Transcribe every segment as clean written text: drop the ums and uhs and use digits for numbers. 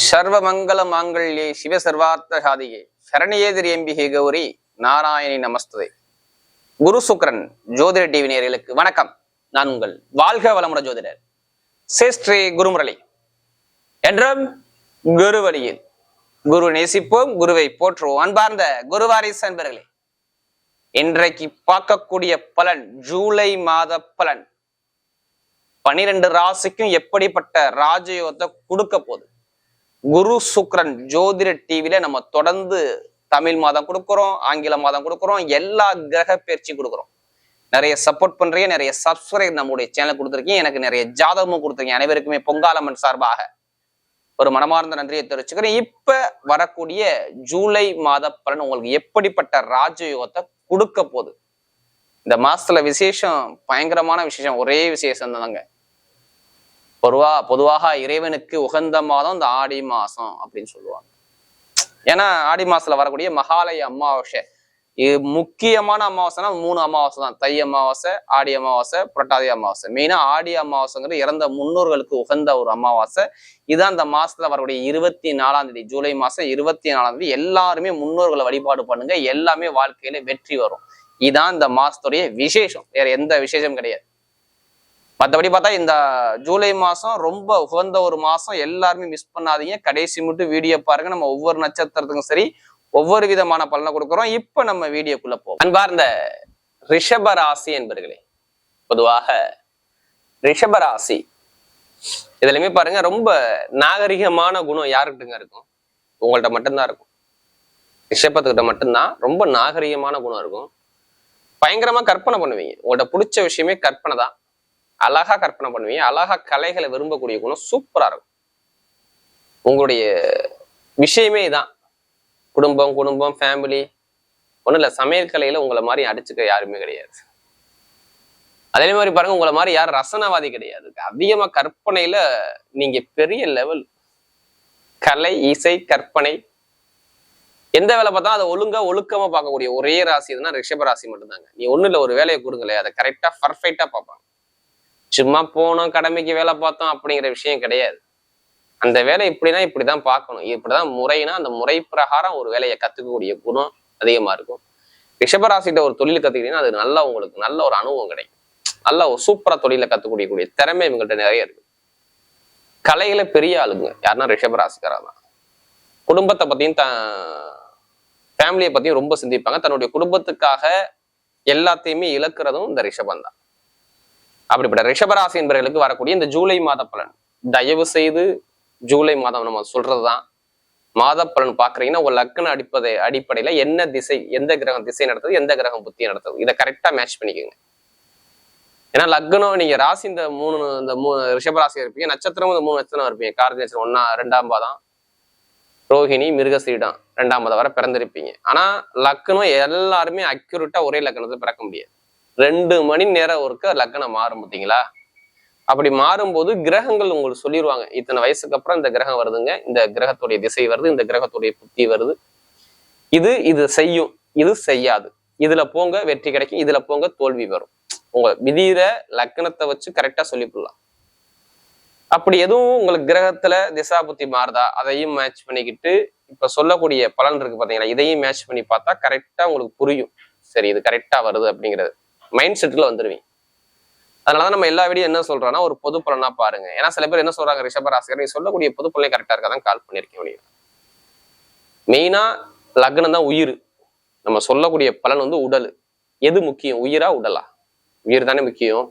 சர்வமங்கல மாங்கல்யே சிவ சர்வார்த்த சாதியே சரணியே திரியம்பிகை கௌரி நாராயணி நமஸ்தே. குரு சுக்ரன் ஜோதிட டிவி நேயர்களுக்கு வணக்கம். நான் உங்கள் வாழ்க வளமுட ஜோதிடர் ஸ்ரீ குருமுரளி. என்றும் குரு வழியில் குரு நேசிப்போம், குருவை போற்றுவோம். அன்பார்ந்த குருவாரிசு அன்பர்களே, இன்றைக்கு பார்க்கக்கூடிய பலன் ஜூலை மாத பலன் 12 ராசிக்கும் எப்படிப்பட்ட ராஜயோகத்தை கொடுக்க போகுது. குரு சுக்ரன் ஜோதிட டிவில நம்ம தொடர்ந்து தமிழ் மாதம் கொடுக்குறோம், ஆங்கில மாதம் கொடுக்குறோம், எல்லா கிரக பயிற்சியும் கொடுக்குறோம். நிறைய சப்போர்ட் பண்றீங்க, நிறைய சப்ஸ்கிரைப் நம்முடைய சேனல் கொடுத்துருக்கீங்க, எனக்கு நிறைய ஜாதகமும் கொடுத்துருக்கீங்க. அனைவருக்குமே பொங்காலம்மன் சார்பாக ஒரு மனமார்ந்த நன்றியை தெரிவிச்சுக்கிறேன். இப்ப வரக்கூடிய ஜூலை மாத பலன் உங்களுக்கு எப்படிப்பட்ட ராஜயோகத்தை கொடுக்க போகுது. இந்த மாசத்துல விசேஷம், பயங்கரமான விசேஷம், ஒரே விசேஷம் தாங்க. பொதுவாக இறைவனுக்கு உகந்த மாதம் இந்த ஆடி மாசம் அப்படின்னு சொல்லுவாங்க. ஏன்னா ஆடி மாசத்துல வரக்கூடிய மகாலய அமாவாசை, இது முக்கியமான அமாவாசைனா 3 அமாவாசை தான். தை அமாவாசை, ஆடி அமாவாசை, புரட்டாதி அமாவாசை. மெயினா ஆடி அமாவாசைங்கிறது இறந்த முன்னோர்களுக்கு உகந்த ஒரு அமாவாசை. இதுதான் இந்த மாசத்துல வரக்கூடிய 24ஆம் தேதி, ஜூலை மாசம் 24ஆம் தேதி. எல்லாருமே முன்னோர்களை வழிபாடு பண்ணுங்க, எல்லாமே வாழ்க்கையில வெற்றி வரும். இதுதான் இந்த மாசத்துடைய விசேஷம், வேற எந்த விசேஷம் கிடையாது. மற்றபடி பார்த்தா இந்த ஜூலை மாசம் ரொம்ப உகந்த ஒரு மாசம். எல்லாருமே மிஸ் பண்ணாதீங்க, கடைசி மட்டும் வீடியோ பாருங்க. நம்ம ஒவ்வொரு நட்சத்திரத்துக்கும் சரி ஒவ்வொரு விதமான பலனை கொடுக்குறோம். இப்ப நம்ம வீடியோக்குள்ள போவோம். அன்பார்ந்த ரிஷப ராசி என்பர்களே, பொதுவாக ரிஷப ராசி இதுலயுமே பாருங்க, ரொம்ப நாகரிகமான குணம் யாருக்கிட்டுங்க இருக்கும்? உங்கள்ட்ட மட்டும்தான் இருக்கும். ரிஷபத்துக்கிட்ட மட்டும்தான் ரொம்ப நாகரிகமான குணம் இருக்கும். பயங்கரமா கற்பனை பண்ணுவீங்க. உங்கள்ட்ட பிடிச்ச விஷயமே கற்பனை தான். அழகா கற்பனை பண்ணுவீங்க, அழகா கலைகளை விரும்பக்கூடிய குணம் சூப்பரா இருக்கும். உங்களுடைய விஷயமே தான். குடும்பம் ஃபேமிலி ஒன்றும் இல்லை. சமையல் கலையில உங்களை மாதிரி அடிச்சுக்க யாருமே கிடையாது. அதே மாதிரி பாருங்க, உங்களை மாதிரி யாரும் ரசனவாதி கிடையாது. அதிகமா கற்பனையில நீங்க பெரிய லெவல். கலை, இசை, கற்பனை, எந்த வேலை பார்த்தா அதை ஒழுக்கமா பார்க்கக்கூடிய ஒரே ராசி எதுனா ரிஷப ராசி மட்டும்தாங்க. நீ ஒண்ணு இல்லை, ஒரு வேலையை கொடுங்களே, அதை கரெக்டா பர்ஃபெக்டா பார்ப்பாங்க. சும்மா போனோம், கடமைக்கு வேலை பார்த்தோம் அப்படிங்கிற விஷயம் கிடையாது. அந்த வேலை இப்படின்னா இப்படிதான் பார்க்கணும், இப்படிதான் முறைனா அந்த முறை பிரகாரம் ஒரு வேலையை கத்துக்கக்கூடிய குணம் அதிகமா இருக்கும். ரிஷபராசிட்ட ஒரு தொழில் கத்துக்கிட்டீங்கன்னா அது நல்லா, உங்களுக்கு நல்ல ஒரு அனுபவம் கிடைக்கும். நல்ல ஒரு சூப்பரா தொழிலை கத்துக்கூடிய திறமை இவங்கள்ட்ட நிறைய இருக்கு. கலையில பெரிய ஆளுங்க யாருன்னா ரிஷபராசிக்காரா தான். குடும்பத்தை பத்தியும் ஃபேமிலியை பத்தியும் ரொம்ப சிந்திப்பாங்க. தன்னுடைய குடும்பத்துக்காக எல்லாத்தையுமே இழக்கிறதும் இந்த ரிஷபம் தான். அப்படிப்பட்ட ரிஷபராசி என்பவர்களுக்கு வரக்கூடிய இந்த ஜூலை மாத பலன், தயவு செய்து ஜூலை மாதம் நம்ம சொல்றதுதான் மாத பலன் பாக்குறீங்கன்னா உங்க லக்ன அடிப்படையில என்ன திசை, எந்த கிரகம் திசை நடத்துது, எந்த கிரகம் புத்தி நடத்துது, இதை கரெக்டா மேட்ச் பண்ணிக்கோங்க. ஏன்னா லக்னம் நீங்க ராசி இந்த மூணு ரிஷபராசி இருப்பீங்க, நட்சத்திரம் இந்த 3 நட்சத்திரம் இருப்பீங்க. கார்த்திகை நட்சத்திரம் 1, 2ஆம் பாதம், ரோஹிணி, மிருகசீடம் 2ஆம் பாதம் வரை பிறந்திருப்பீங்க. ஆனா லக்னம் எல்லாருமே அக்யூரேட்டா ஒரே லக்னத்தை பிறக்க முடியாது. 2 மணி நேரம் ஒருக்க லக்னம் மாறும் பார்த்தீங்களா? அப்படி மாறும்போது கிரகங்கள் உங்களுக்கு சொல்லிடுவாங்க, இத்தனை வயசுக்கு அப்புறம் இந்த கிரகம் வருதுங்க, இந்த கிரகத்துடைய திசை வருது, இந்த கிரகத்துடைய புத்தி வருது, இது செய்யும், இது செய்யாது, இதுல போங்க வெற்றி கிடைக்கும், இதுல போங்க தோல்வி வரும். உங்க விதியில லக்னத்தை வச்சு கரெக்டா சொல்லிவிடலாம். அப்படி எதுவும் உங்களுக்கு கிரகத்துல திசா புத்தி மாறுதா, அதையும் மேட்ச் பண்ணிக்கிட்டு இப்ப சொல்லக்கூடிய பலன் இருக்கு பாத்தீங்களா, இதையும் மேட்ச் பண்ணி பார்த்தா கரெக்டா உங்களுக்கு புரியும். சரி, இது கரெக்டா வருது அப்படிங்கிறது மைண்ட் செட்ல வந்துருவீங்க. அதனாலதான் நம்ம எல்லா வீடியும் என்ன சொல்றோம்னா ஒரு பொது பலனா பாருங்க. ஏன்னா சில பேர் என்ன சொல்றாங்க, ரிஷபராசிகர் நீ சொல்லக்கூடிய பொது பலனே கரெக்டா இருக்காதான் கால் பண்ணிருக்கேன் அப்படின்னு. மெயினா லக்னம் தான் உயிர். நம்ம சொல்லக்கூடிய பலன் வந்து உடல். எது முக்கியம், உயிரா உடலா? உயிர் தானே முக்கியம்.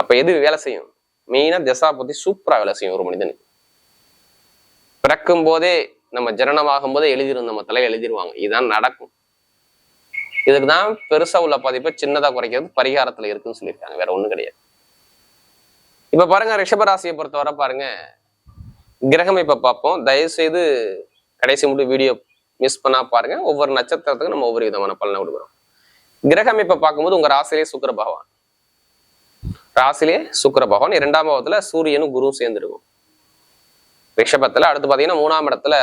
அப்ப எது வேலை செய்யும்? மெயினா திசா பத்தி சூப்பரா வேலை செய்யும். ஒரு மனிதனுக்கு பிறக்கும் போதே, நம்ம ஜனனமாகும் போதே எழுதிரும், நம்ம தலையை எழுதிருவாங்க. இதுதான் நடக்கும். இதுக்குதான் பெருசா உள்ள பாதிப்பை சின்னதா குறைக்கிறது பரிகாரத்துல இருக்குன்னு சொல்லியிருக்காங்க, வேற ஒண்ணும் கிடையாது. இப்ப பாருங்க, ரிஷபராசியை பொறுத்தவரை பாருங்க, கிரகம் இப்ப பார்ப்போம். தயவு செய்து கடைசி மட்டும் வீடியோ மிஸ் பண்ணா பாருங்க. ஒவ்வொரு நட்சத்திரத்துக்கும் நம்ம ஒவ்வொரு விதமான பலனை கொடுக்குறோம். கிரகம் இப்ப பார்க்கும்போது உங்க ராசிலே சுக்கிர பகவான், ராசிலே சுக்கிர பகவான் 2ஆம் பாவத்துல சூரியனும் குருவும் சேர்ந்துருக்கும் ரிஷபத்துல. அடுத்து பாத்தீங்கன்னா 3ஆம் இடத்துல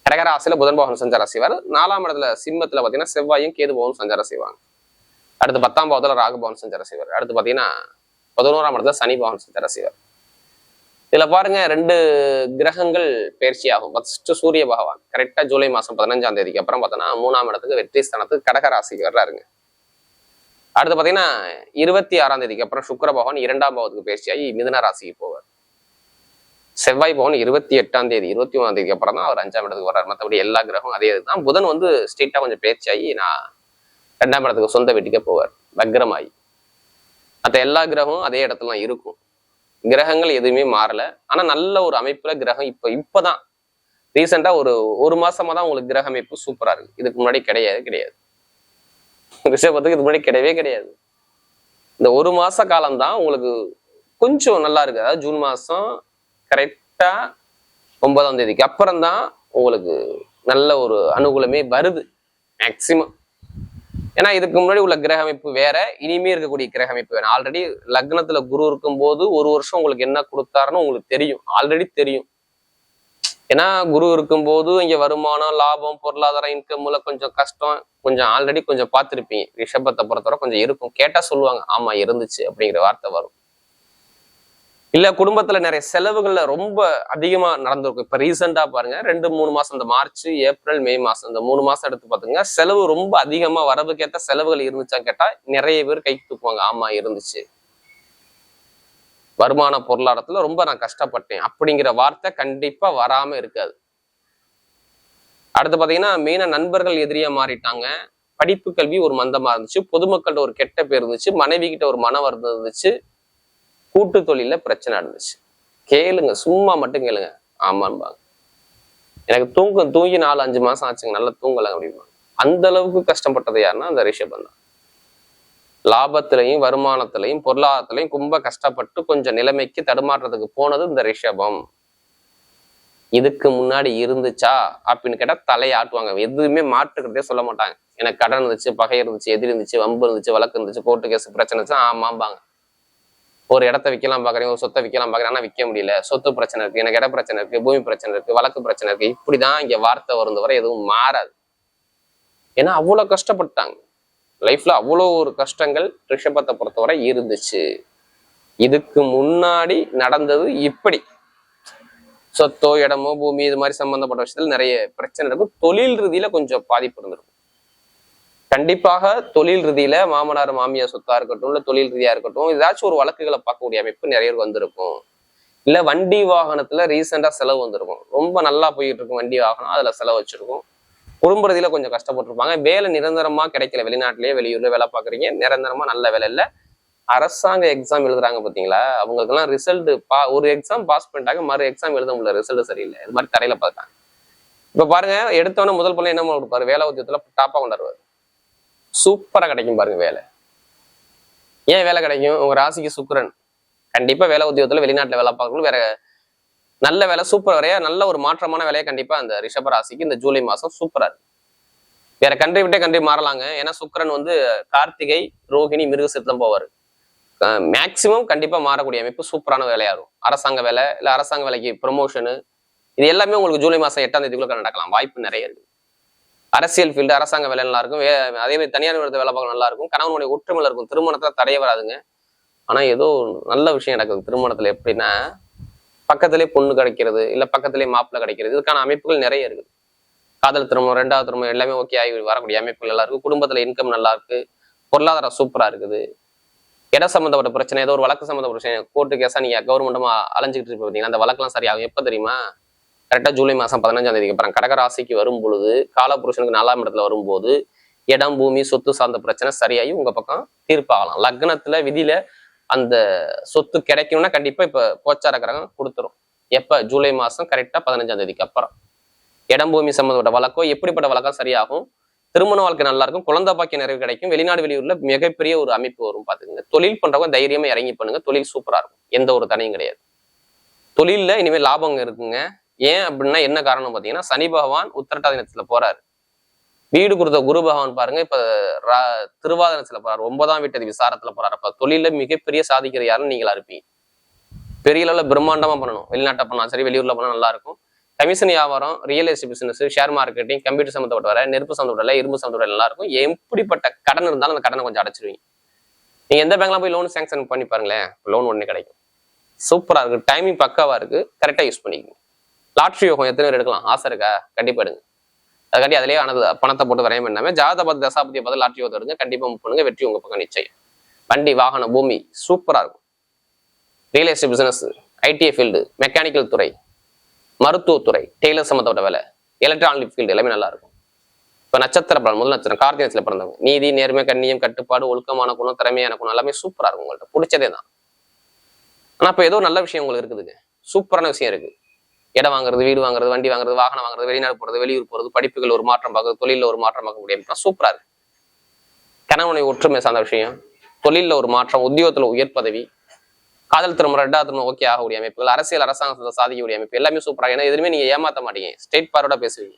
கடகராசியில புதன் பகவான் சஞ்சாரம் செய்வார். 4ஆம் இடத்துல சிம்மத்துல பாத்தீங்கன்னா செவ்வாயும் கேது பகவான் சஞ்சாரம் செய்வாங்க. அடுத்து 10ஆம் பாவத்துல ராகு பகவான் சஞ்சாரம் செய்வார். அடுத்து பாத்தீங்கன்னா 11ஆம் இடத்துல சனி பகவான் சஞ்சாரம் செய்வார். இதுல பாருங்க 2 கிரகங்கள் பயிற்சி ஆகும். ஃபர்ஸ்ட் சூரிய பகவான் கரெக்டா ஜூலை மாசம் 15ஆம் தேதிக்கு அப்புறம் பார்த்தோன்னா 3ஆம் இடத்துக்கு வெற்றி ஸ்தானத்துக்கு கடக ராசிக்கு வர்றாருங்க. அடுத்து பாத்தீங்கன்னா 26ஆம் தேதிக்கு அப்புறம் சுக்கிர பகவான் 2ஆம் பாவத்துக்கு பயிற்சியாகி மிதுன ராசிக்கு போவார். செவ்வாய் பகவான் 28ஆம் தேதி 21ஆம் தேதிக்கு அப்புறம் தான் அவர் 5ஆம் இடத்துக்கு வர்றாரு. மற்றபடி எல்லா கிரகம் அதே இதுதான். புதன் வந்து ஸ்ட்ரெயிட்டா கொஞ்சம் பயிற்சியாகி 2ஆம் இடத்துக்கு சொந்த வீட்டுக்கே போவார் வக்ரமாயி. மற்ற எல்லா கிரகமும் அதே இடத்துல இருக்கும். கிரகங்கள் எதுவுமே மாறல. ஆனா நல்ல ஒரு அமைப்புல கிரகம் இப்பதான் ரீசெண்டா ஒரு மாசமா தான் உங்களுக்கு கிரக அமைப்பு சூப்பரா இருக்கு. இதுக்கு முன்னாடி கிடையாது. ரிஷபத்துக்கு இதுக்கு முன்னாடி கிடையாது. இந்த ஒரு மாச காலம் தான் உங்களுக்கு கொஞ்சம் நல்லா இருக்கு. அதாவது ஜூன் மாசம் கரெக்டா 9ஆம் தேதிக்கு அப்புறம் தான் உங்களுக்கு நல்ல ஒரு அனுகூலமே வருது மேக்சிமம். ஏன்னா இதுக்கு முன்னாடி உள்ள கிரக அமைப்பு வேற, இனிமே இருக்கக்கூடிய கிரக அமைப்பு வேற. ஆல்ரெடி லக்னத்துல குரு இருக்கும் போது ஒரு வருஷம் உங்களுக்கு என்ன கொடுத்தாருன்னு உங்களுக்கு தெரியும், ஆல்ரெடி தெரியும். ஏன்னா குரு இருக்கும்போது இங்க வருமானம், லாபம், பொருளாதார இன்கம்ல கொஞ்சம் கஷ்டம், கொஞ்சம் ஆல்ரெடி கொஞ்சம் பார்த்துருப்பீங்க. ரிஷபத்தை பொறுத்தவரை கொஞ்சம் இருக்கும். கேட்டா சொல்லுவாங்க ஆமா இருந்துச்சு அப்படிங்கிற வார்த்தை வரும். இல்ல குடும்பத்துல நிறைய செலவுகள்ல ரொம்ப அதிகமா நடந்திருக்கும். இப்ப ரீசெண்டா பாருங்க 2-3 மாசம், இந்த மார்ச், ஏப்ரல், மே மாசம், இந்த 3 மாசம் எடுத்து பாத்துங்க, செலவு ரொம்ப அதிகமா வரவுக்கேற்ற செலவுகள் இருந்துச்சான்னு கேட்டா நிறைய பேர் கைக்கு தூக்குவாங்க ஆமா இருந்துச்சு. வருமான பொருளாதாரத்துல ரொம்ப நான் கஷ்டப்பட்டேன் அப்படிங்கிற வார்த்தை கண்டிப்பா வராம இருக்காது. அடுத்து பாத்தீங்கன்னா மெயினா நண்பர்கள் எதிரியா மாறிட்டாங்க. படிப்பு கல்வி ஒரு மந்தமா இருந்துச்சு. பொதுமக்கள்கிட்ட ஒரு கெட்ட பேர் இருந்துச்சு. மனைவி கிட்ட ஒரு மன வருத்தம் இருந்துச்சு. கூட்டு தொழில பிரச்சனை இருந்துச்சு. கேளுங்க, சும்மா மட்டும் கேளுங்க ஆமான்பாங்க. எனக்கு தூங்கி 4-5 மாசம் ஆச்சுங்க, நல்லா தூங்கல அப்படிம்பாங்க. அந்த அளவுக்கு கஷ்டப்பட்டது யாருன்னா அந்த ரிஷபம் தான். லாபத்திலையும் வருமானத்திலையும் பொருளாதாரத்திலையும் ரொம்ப கஷ்டப்பட்டு கொஞ்சம் நிலைமைக்கு தடுமாற்றத்துக்கு போனது இந்த ரிஷபம். இதுக்கு முன்னாடி இருந்துச்சா அப்படின்னு கேட்டா தலையாட்டுவாங்க. எதுவுமே மாற்றுக்கிறதே சொல்ல மாட்டாங்க. எனக்கு கடன் இருந்துச்சு, பகை இருந்துச்சு, எதிரி இருந்துச்சு, வம்பு இருந்துச்சு, வழக்கு இருந்துச்சு, கோர்ட்டு கேஸ் பிரச்சனை இருந்துச்சு, ஆமாம்பாங்க. ஒரு இடத்த விற்கலாம் பாக்குறீங்க, ஒரு சொத்தை விற்கலாம் பாக்குறேன், ஆனா விற்க முடியல, சொத்து பிரச்சனை இருக்கு, எனக்கு இட பிரச்சனை இருக்கு, பூமி பிரச்சனை இருக்கு, வழக்கு பிரச்சனை இருக்கு. இப்படிதான் இங்க வார்த்தை வருந்த வரை எதுவும் மாறாது. ஏன்னா அவ்வளவு கஷ்டப்பட்டாங்க லைஃப்ல, அவ்வளோ ஒரு கஷ்டங்கள் ரிஷபத்தை பொறுத்தவரை இருந்துச்சு. இதுக்கு முன்னாடி நடந்தது இப்படி சொத்தோ இடமோ பூமி இது மாதிரி சம்பந்தப்பட்ட விஷயத்துல நிறைய பிரச்சனை இருக்கும். தொழில் ரீதியில கொஞ்சம் பாதிப்பு இருந்திருக்கும். கண்டிப்பாக தொழில் ரீதியில மாமனார் மாமியார் சொத்தா இருக்கட்டும், இல்ல தொழில் ரீதியா இருக்கட்டும், ஏதாச்சும் ஒரு வழக்குகளை பார்க்கக்கூடிய அமைப்பு நிறைய பேர் வந்திருக்கும். இல்ல வண்டி வாகனத்துல ரீசெண்டா செலவு வந்திருக்கும். ரொம்ப நல்லா போயிட்டு இருக்கும் வண்டி வாகனம், அதுல செலவு வச்சிருக்கும். குடும்ப ரீதியில கொஞ்சம் கஷ்டப்பட்டிருப்பாங்க. வேலை நிரந்தரமா கிடைக்கல, வெளிநாட்டிலேயே வெளியூர்ல வேலை பாக்குறீங்க, நிரந்தரமா நல்ல வேலை இல்லை. அரசாங்க எக்ஸாம் எழுதுறாங்க பாத்தீங்களா, அவங்களுக்கெல்லாம் ரிசல்ட் ஒரு எக்ஸாம் பாஸ் பண்ணிட்டாங்க, மறு எக்ஸாம் எழுத முடியல, ரிசல்ட் சரியில்லை, இது மாதிரி தரையில பார்த்தாங்க. இப்ப பாருங்க, எடுத்தவொடனே முதல் பள்ளி என்ன கொடுப்பாரு, வேலை உத்தியத்துல டாப்பா கொண்டாடுவாரு. சூப்பரா கிடைக்கும் பாருங்க வேலை. ஏன் வேலை கிடைக்கும்? உங்க ராசிக்கு சுக்கிரன். கண்டிப்பா வேலை உத்தியோகத்துல வெளிநாட்டுல வேலை பார்க்கணும், வேற நல்ல வேலை சூப்பர் வரையா நல்ல ஒரு மாற்றமான வேலையை கண்டிப்பா அந்த ரிஷப ராசிக்கு இந்த ஜூலை மாசம் சூப்பரா இருக்கு. வேற கண்ட்ரி விட்டே கண்ட்ரி மாறலாங்க. ஏன்னா சுக்கிரன் வந்து கார்த்திகை, ரோஹிணி, மிருகசீரிடம் போவாரு. மேக்சிமம் கண்டிப்பா மாறக்கூடிய அமைப்பு சூப்பரான வேலையா இருக்கும். அரசாங்க வேலை, இல்ல அரசாங்க வேலைக்கு ப்ரொமோஷனு, இது எல்லாமே உங்களுக்கு ஜூலை மாசம் 8ஆம் தேதிக்குள்ள நடக்கலாம், வாய்ப்பு நிறைய இருக்கு. அரசியல் ஃபீல்டு, அரசாங்க வேலை நல்லா இருக்கும். அதே மாதிரி தனியார் நிறுவனத்தை வேலை பார்க்க நல்லா இருக்கும். கணவனுடைய ஒற்றுமையில இருக்கும். திருமணத்துல தடைய வராதுங்க. ஆனா ஏதோ நல்ல விஷயம் நடக்குது திருமணத்துல. எப்படின்னா பக்கத்திலே பொண்ணு கிடைக்கிறது, இல்ல பக்கத்திலே மாப்பிள்ளை கிடைக்கிறது, இதுக்கான அமைப்புகள் நிறைய இருக்குது. காதல் திருமணம், 2வது திருமணம் எல்லாமே ஓகே ஆகி வரக்கூடிய அமைப்புகள் நல்லா இருக்கு. குடும்பத்துல இன்கம் நல்லா இருக்கு, பொருளாதாரம் சூப்பரா இருக்குது. இட சம்பந்தப்பட்ட பிரச்சனை, ஏதோ ஒரு வழக்கு சம்பந்தப்பட்ட பிரச்சனை, கோர்ட்டு கேஸா நீங்க கவர்மெண்டமா அலைஞ்சிக்கிட்டு இருப்பீங்க, அந்த வழக்கெல்லாம் சரியாகும். எப்ப தெரியுமா? கரெக்டா ஜூலை மாசம் 15ஆம் தேதிக்கு அப்புறம் கடக ராசிக்கு வரும் பொழுது, காலபுருஷனுக்கு 4ஆம் இடத்துல வரும்போது இடம், பூமி, சொத்து சார்ந்த பிரச்சனை சரியாகி உங்க பக்கம் தீர்ப்பாகலாம். லக்னத்துல விதியில அந்த சொத்து கிடைக்கும்னா கண்டிப்பா இப்ப கோச்சார கிரகம் கொடுத்துரும். எப்ப? ஜூலை மாசம் கரெக்டா 15ஆம் தேதிக்கு அப்புறம் இடம், பூமி சம்பந்தப்பட்ட வழக்கோ எப்படிப்பட்ட வழக்கம் சரியாகும். திருமண வாழ்க்கை நல்லா இருக்கும், குழந்தை பாக்கிய நிறைவு கிடைக்கும். வெளிநாடு வெளியூர்ல மிகப்பெரிய ஒரு அமைப்பு வரும். பாத்துக்கங்க. தொழில் பண்றவங்க தைரியமா இறங்கி பண்ணுங்க, தொழில் சூப்பரா இருக்கும், எந்த ஒரு தடையும் கிடையாது. தொழில்ல இனிமேல் லாபம் இருக்குங்க. ஏன் அப்படின்னா என்ன காரணம் பாத்தீங்கன்னா, சனி பகவான் உத்திரட்டாதி நட்சத்திரத்துல போறாரு. வீடு கொடுத்த குரு பகவான் பாருங்க இப்ப திருவாதிரை நட்சத்திரத்துல போறாரு, 9ஆம் வீட்டு விசாரத்துல போறாரு. அப்ப தொழில மிகப்பெரிய சாதிக்கிற யாருன்னு நீங்களா இருப்பீங்க. பெரிய அளவுல பிரம்மாண்டமா பண்ணணும். வெளிநாட்டை பண்ணா சரி, வெளியூர்ல பண்ணா நல்லா இருக்கும். கமிஷன் வியாபாரம், real estate business, share marketing, computer சம்மந்தப்பட்ட வர, நெருப்பு சம்மந்தப்பட்ட, இரும்பு சம்மந்தப்பட்ட நல்லா இருக்கும். எப்படிப்பட்ட கடன் இருந்தாலும் அந்த கடனை கொஞ்சம் அடைச்சிருவீங்க. நீங்க எந்த பேங்க்லாம் போய் லோன் சாங்ஷன் பண்ணி பாருங்களேன், லோன் உடனே கிடைக்கும். சூப்பரா இருக்கு, டைமிங் பக்காவா இருக்கு, கரெக்டா யூஸ் பண்ணிக்கோங்க. லாட்ரி யோகம் எத்தனை பேர் எடுக்கலாம், ஆசை இருக்கா? கண்டிப்பா எடுங்க. அதுக்காண்டி அதிலேயே பணத்தை போட்டு வரையும் பண்ணாம ஜாதக பார்த்து தசாபதியை பார்த்து லாட்ரி யோகம் எடுங்க, கண்டிப்பா மூவ் பண்ணுங்க, வெற்றி உங்க பக்கம் நிச்சயம். வண்டி வாகனம் பூமி சூப்பரா இருக்கும். Real estate business, ITI field, mechanical துறை, மருத்துவத்துறை, டெய்லர் சம்மந்தப்பட்ட வேலை, எலக்ட்ரானிக் ஃபீல்டு எல்லாமே நல்லா இருக்கும். இப்ப நட்சத்திர பலன், முதல் நட்சத்திரம் கார்த்திகை நட்சத்திரத்துல பிறந்தவங்க, நீதி நேர்மை கண்ணியம் கட்டுப்பாடு ஒழுக்கமான குணம் திறமையான குணம் எல்லாமே சூப்பரா இருக்கும். உங்கள்ட்ட பிடிச்சதே தான். ஆனா இப்ப ஏதோ நல்ல விஷயம் உங்களுக்கு இருக்குதுங்க, சூப்பரான விஷயம் இருக்கு. இடம் வாங்குறது, வீடு வாங்குறது, வண்டி வாங்குறது, வாகனம் வாங்குறது, வெளிநாடு போறது, வெளியூர் போறது, படிப்புகள் ஒரு மாற்றம் பார்க்குறது, தொழில ஒரு மாற்றம் பார்க்க முடியும், சூப்பரா இருக்கு. கணவனை ஒற்றுமை சார்ந்த விஷயம், தொழில ஒரு மாற்றம், உத்தியோகத்துல உயர் பதவி, காதல் திரும்ப ரெண்டாவது திரும்ப ஓகே ஆகக்கூடிய அமைப்புகள், அரசியல் அரசாங்கத்தை சாதிக்கக்கூடிய அமைப்பு எல்லாமே சூப்பரா. ஏன்னா எதுவுமே நீங்க ஏமாத்த மாட்டீங்க, ஸ்ட்ரெயிட் பார்வோட பேசுவீங்க,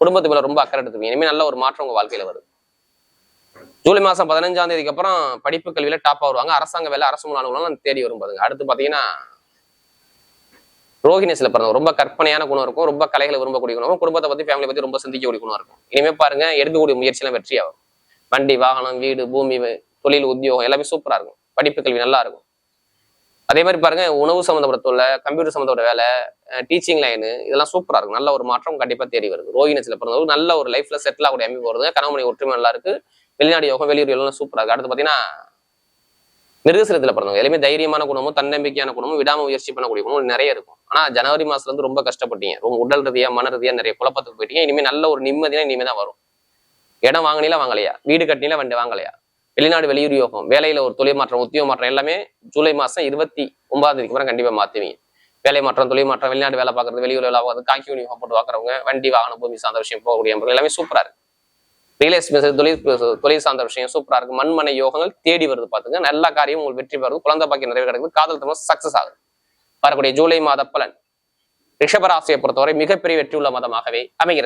குடும்பத்து மேல ரொம்ப அக்கறை எடுத்துவீங்க. இனிமே நல்ல ஒரு மாற்றம் உங்க வாழ்க்கையில வருது. ஜூலை மாசம் 15ஆம் தேதிக்கு அப்புறம் படிப்பு கல்வியில டாப்பா வருவாங்க. அரசாங்க வேலை, அரசு மூல அலுவலகம் தேடி வரும் பாருங்க. அடுத்து பாத்தீங்கன்னா ரோஹிணிஸ்ல பிறந்தவங்க, ரொம்ப கற்பனையான குணம் இருக்கும், ரொம்ப கலைகளை விரும்பக்கூடிய குணம், குடும்பத்தை பத்தி ஃபேமிலி பத்தி ரொம்ப சிந்திக்கக்கூடிய குணம் இருக்கும். இனிமே பாருங்க எடுக்கக்கூடிய முயற்சியெல்லாம் வெற்றியாகும். வண்டி வாகனம் வீடு பூமி தொழில் உத்தியோகம் எல்லாமே சூப்பரா இருக்கும். படிப்பு கல்வி நல்லா இருக்கும். அதே மாதிரி பாருங்க உணவு சம்மந்தப்பட்ட தொழில், கம்ப்யூட்டர் சம்மந்தப்பட்ட வேலை, டீச்சிங் லைனு இதெல்லாம் சூப்பரா இருக்கும். நல்ல ஒரு மாற்றம் கண்டிப்பா தேடி வருது. ரோஹிணிஸ்ல பிறந்தவங்க நல்ல ஒரு லைஃப்ல செட்டில் ஆகக்கூடிய அமைப்பு வருது. கணவனை ஒற்றுமை நல்லா இருக்கு, வெளிநாடு யோகம் வெளியூர் எல்லாம் சூப்பரா இருக்கு. அடுத்து பாத்தீங்கன்னா மிருகசீரத்துல பிறந்தவங்க எல்லாமே தைரியமான குணமும் தன்னம்பிக்கையான குணமும் விடாம முயற்சி பண்ணக்கூடிய குணமும் நிறைய இருக்கும். ஆனா ஜனவரி மாசத்துல இருந்து ரொம்ப கஷ்டப்பட்டீங்க, ரொம்ப உடல் ரீதியா மன ரீதியா நிறைய குழப்பத்துக்கு போயிட்டீங்க. இனிமே நல்ல ஒரு நிம்மதியா இனிமே தான் வரும். இடம் வாங்கினீங்களா வாங்கலையா, வீடு கட்டினீங்களா வண்டி வாங்கலையா, வெளிநாடு வெளியூர் யோகம், வேலையில ஒரு தொழில் மாற்றம், உத்தியோக மாற்றம் எல்லாமே ஜூலை மாசம் 29ஆம் தேதிக்கு அப்புறம் கண்டிப்பா மாத்துவீங்க. வேலை மாற்றம், தொழில் மாற்றம், வெளிநாடு வேலை பார்க்கறது, வெளியூர் வேலை பார்க்கறது, காக்கி யூனிஃபார்ம் போட்டு பார்க்குறவங்க, வண்டி வாகன பூமி சார்ந்த விஷயம் போகக்கூடிய எல்லாமே சூப்பரா இருக்கு. ரியல் எஸ்டேட் தொழில் சார்ந்த விஷயம் சூப்பரா இருக்கு. மண்மனை யோகங்கள் தேடி வருது பாத்துங்க. நல்ல காரியம் உங்களுக்கு வெற்றி பெறுது, குழந்தை பாக்கியம் நிறைய கிடைக்குது, காதல் திரும்ப சக்சஸ் ஆகுது. வரக்கூடிய ஜூலை மாத பலன் ரிஷபராசியை பொறுத்தவரை மிகப்பெரிய வெற்றி உள்ள மாதமாகவே அமைகிறது.